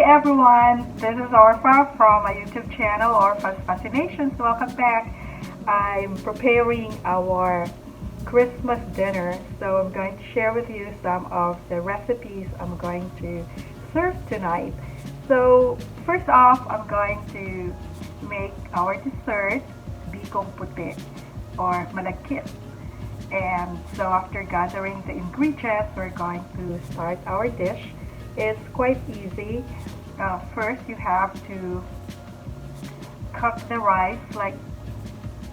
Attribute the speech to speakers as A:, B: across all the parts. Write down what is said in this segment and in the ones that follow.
A: everyone, this is Orpha from my YouTube channel, Orpha's Fascinations. Welcome back. I'm preparing our Christmas dinner, so I'm going to share with you some of the recipes I'm going to serve tonight. So first off, I'm going to make our dessert, Bikong puti or Malagkit. And so after gathering the ingredients, we're going to start our dish. It's quite easy. First, you have to cook the rice like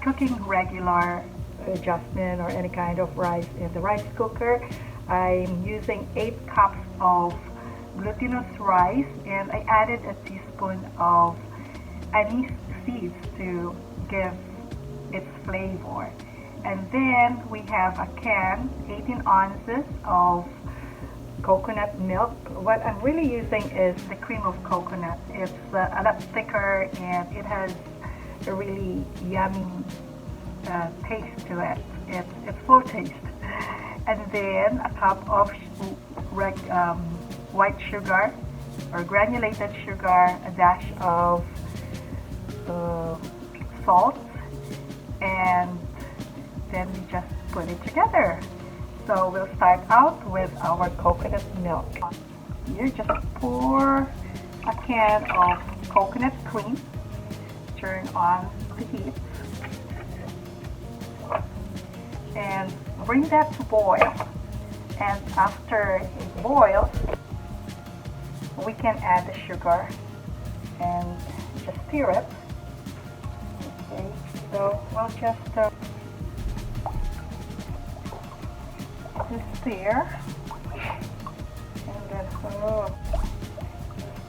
A: cooking regular jasmine or any kind of rice in the rice cooker. I'm using 8 cups of glutinous rice, and I added a teaspoon of anise seeds to give its flavor. And then we have a can, 18 ounces of coconut milk. What I'm really using is the cream of coconut. It's a lot thicker and it has a really yummy taste to it. It's full taste. And then a cup of white sugar or granulated sugar, a dash of salt, and then we just put it together. So we'll start out with our coconut milk. You just pour a can of coconut cream, turn on the heat, and bring that to boil. And after it boils, we can add the sugar and just stir it. Okay, so we'll just stir, and then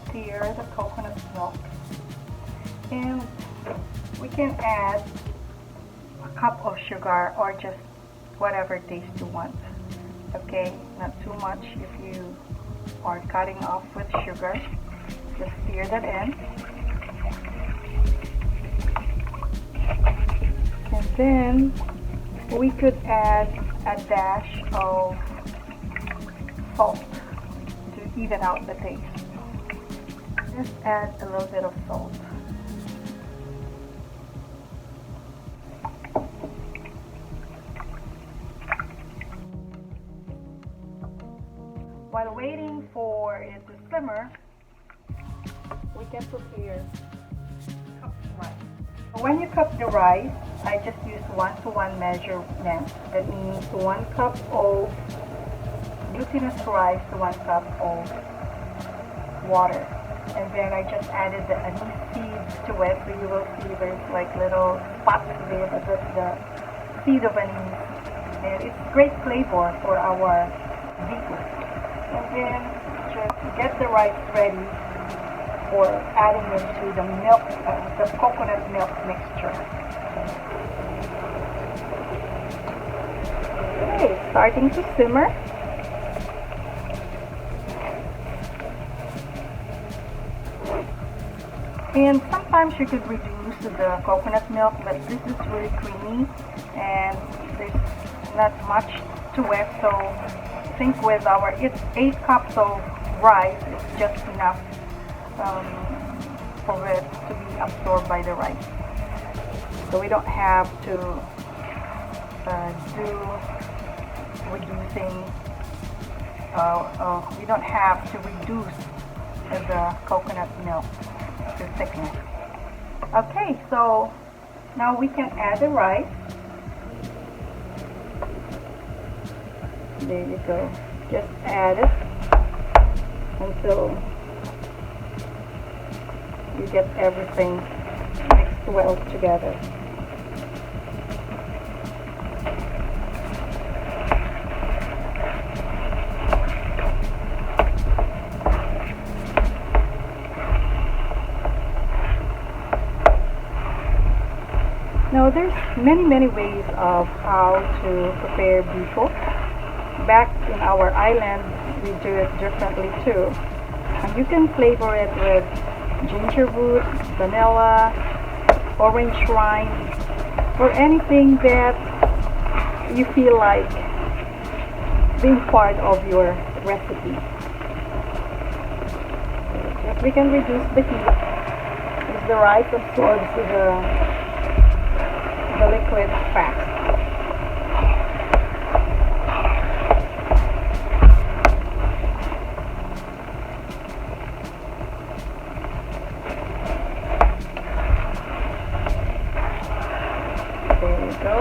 A: stir the coconut milk, and we can add a cup of sugar or just whatever taste you want. Okay, not too much if you are cutting off with sugar. Just stir that in, and then we could add a dash of salt to even out the taste. Just add a little bit of salt. While waiting for it to simmer, we can prepare cooked rice. When you cook the rice, I just use 1-to-1 measurement. That means 1 cup of glutinous rice to 1 cup of water. And then I just added the anise seeds to it. So you will see there's like little spots there, but that's the seed of anise. And it's great flavor for our bikong. And then just get the rice ready for adding into the milk, the coconut milk mixture. Okay, starting to simmer. And sometimes you could reduce the coconut milk, but this is really creamy and there's not much to it. So I think with our 8 cups of rice, it's just enough for it to be absorbed by the rice. So we don't have to we don't have to reduce the coconut milk to thickness. Okay, so now we can add the rice. There you go. Just add it until you get everything mixed well together. Now there's many ways of how to prepare bikong. Back in our island, we do it differently too. And you can flavor it with ginger root, vanilla, orange rind, or anything that you feel like being part of your recipe. If we can reduce the heat, as the rice absorbs the liquid fast. There you go.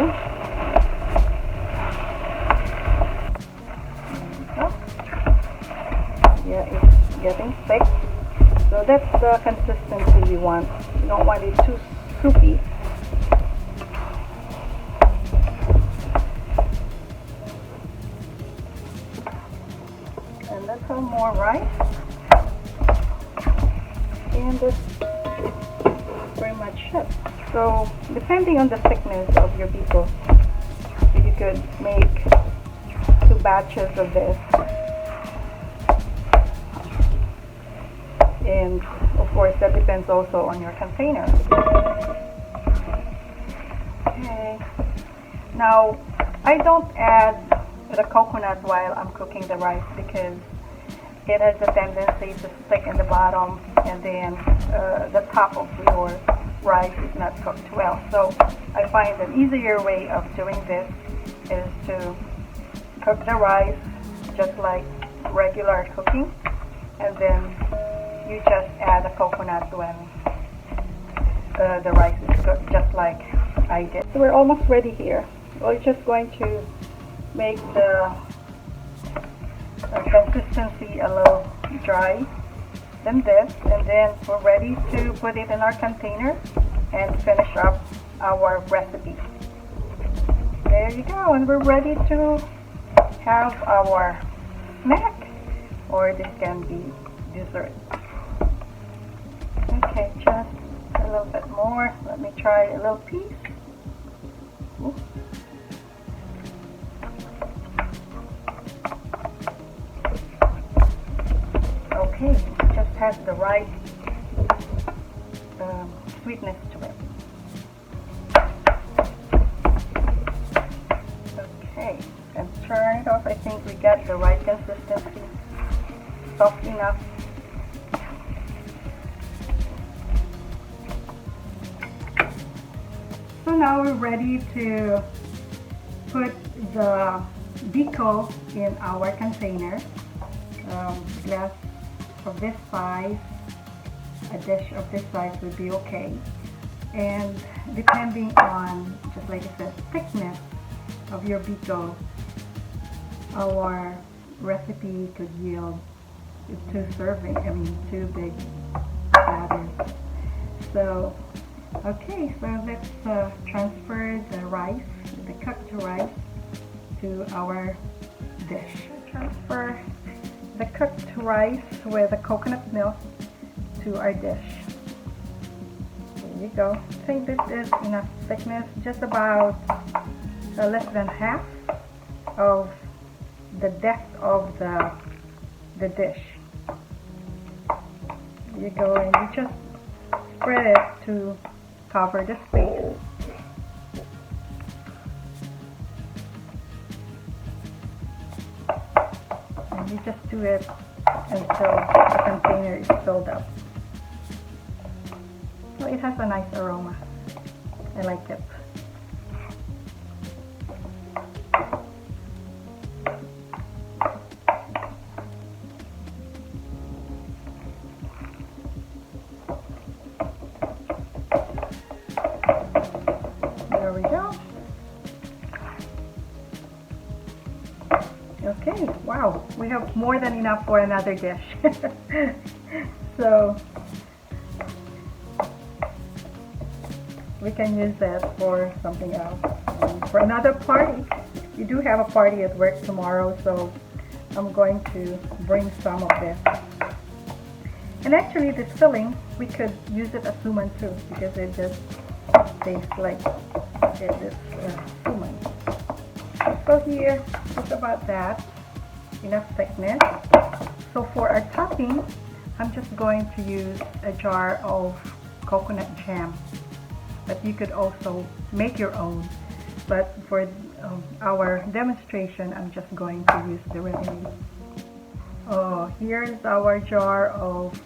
A: Yeah, it's getting thick. So that's the consistency you want. You don't want it too soupy. And that's some more rice. And that's pretty much it. So depending on the thickness of your biko, you could make 2 batches of this. And of course that depends also on your container. Okay. Now I don't add the coconut while I'm cooking the rice because it has a tendency to stick in the bottom, and then the top of your rice is not cooked well. So I find an easier way of doing this is to cook the rice just like regular cooking, and then you just add a coconut when the rice is cooked, just like I did. So we're almost ready here. We're just going to make the consistency a little dry than this, and then we're ready to put it in our container and finish up our recipe. There you go, and we're ready to have our snack, or this can be dessert. Okay, just a little bit more. Let me try a little piece. Ooh. Okay, it just has the right sweetness to it. Okay, and turn it off. I think we got the right consistency, soft enough. So now we're ready to put the biko in our container. Glass of this size, a dish of this size would be okay. And depending on, just like I said, thickness of your biko, our recipe could yield 2 2 big platters. So okay, so let's transfer the rice, the cooked rice, to our dish. Transfer the cooked rice with the coconut milk to our dish. There you go. I think this is enough thickness, just about less than half of the depth of the dish. There you go, and you just spread it to cover the space. And you just do it until the container is filled up. So it has a nice aroma. I like it. There we go. Okay, wow, we have more than enough for another dish. So we can use that for something else. For another party. We do have a party at work tomorrow, so I'm going to bring some of this. And actually this filling, we could use it as suman too, because it just tastes like it is suman. So here, it's about that, enough thickness. So for our topping, I'm just going to use a jar of coconut jam, but you could also make your own. But for our demonstration, I'm just going to use the ready-made. Oh, here's our jar of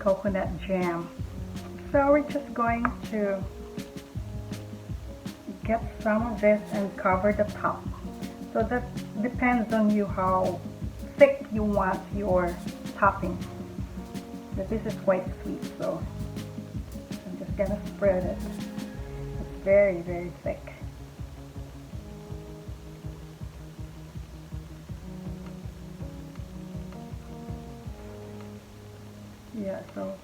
A: coconut jam. So we're just going to get some of this and cover the top. So that depends on you how thick you want your topping. But this is quite sweet, so I'm just gonna spread it. It's very, very thick. Yeah, so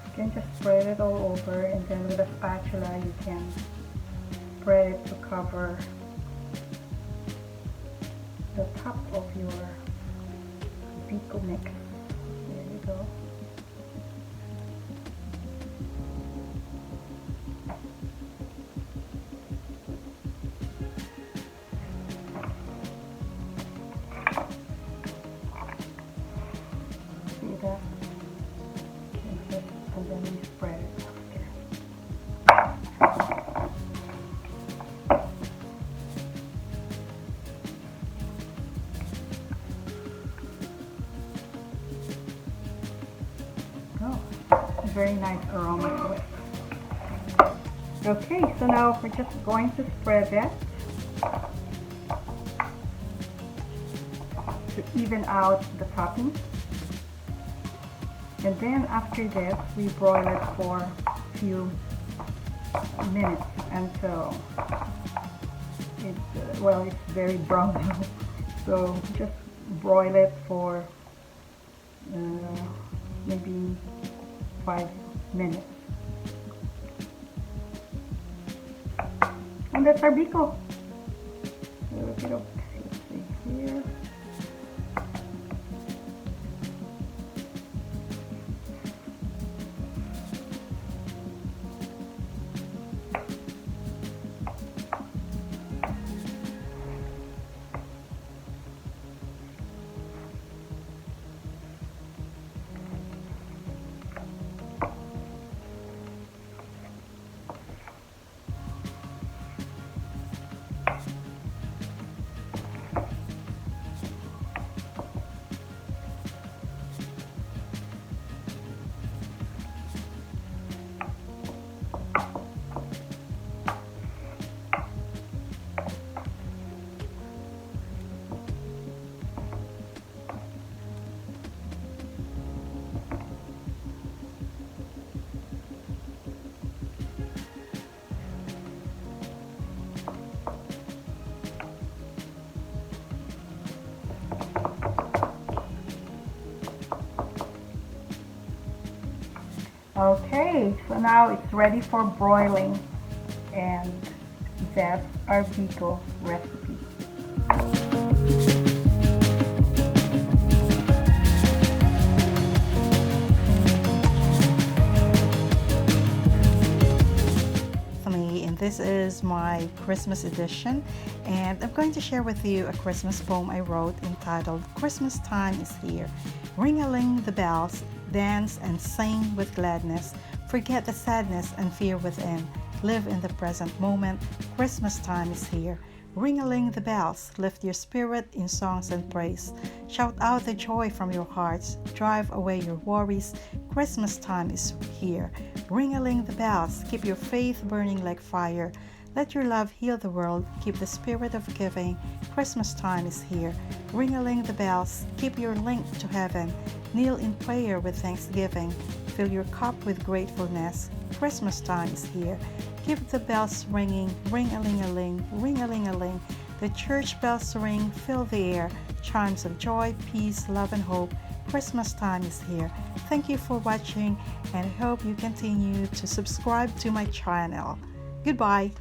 A: you can just spread it all over, and then with a spatula you can spread it to cover the top of your Bikong mix. There you go. See that? And then we spread it up there. Oh, very nice aroma to it. Okay, so now we're just going to spread that to even out the topping. And then after this, we broil it for a few minutes until it's very brown now. So just broil it for maybe 5 minutes. And that's our Bikong. Let's see here. Okay, so now it's ready for broiling, and that's our Bikong recipe. And this is my Christmas edition, and I'm going to share with you a Christmas poem I wrote entitled "Christmas Time is Here." Ring-a-ling the bells, dance and sing with gladness. Forget the sadness and fear within. Live in the present moment. Christmas time is here. Ring-a-ling the bells, lift your spirit in songs and praise. Shout out the joy from your hearts. Drive away your worries. Christmas time is here. Ring-a-ling the bells, keep your faith burning like fire. Let your love heal the world. Keep the spirit of giving. Christmas time is here. Ring-a-ling the bells, keep your link to heaven. Kneel in prayer with thanksgiving. Fill your cup with gratefulness. Christmas time is here. Keep the bells ringing. Ring-a-ling-a-ling, ring-a-ling-a-ling. The church bells ring, fill the air. Chimes of joy, peace, love, and hope. Christmas time is here. Thank you for watching, and I hope you continue to subscribe to my channel. Goodbye.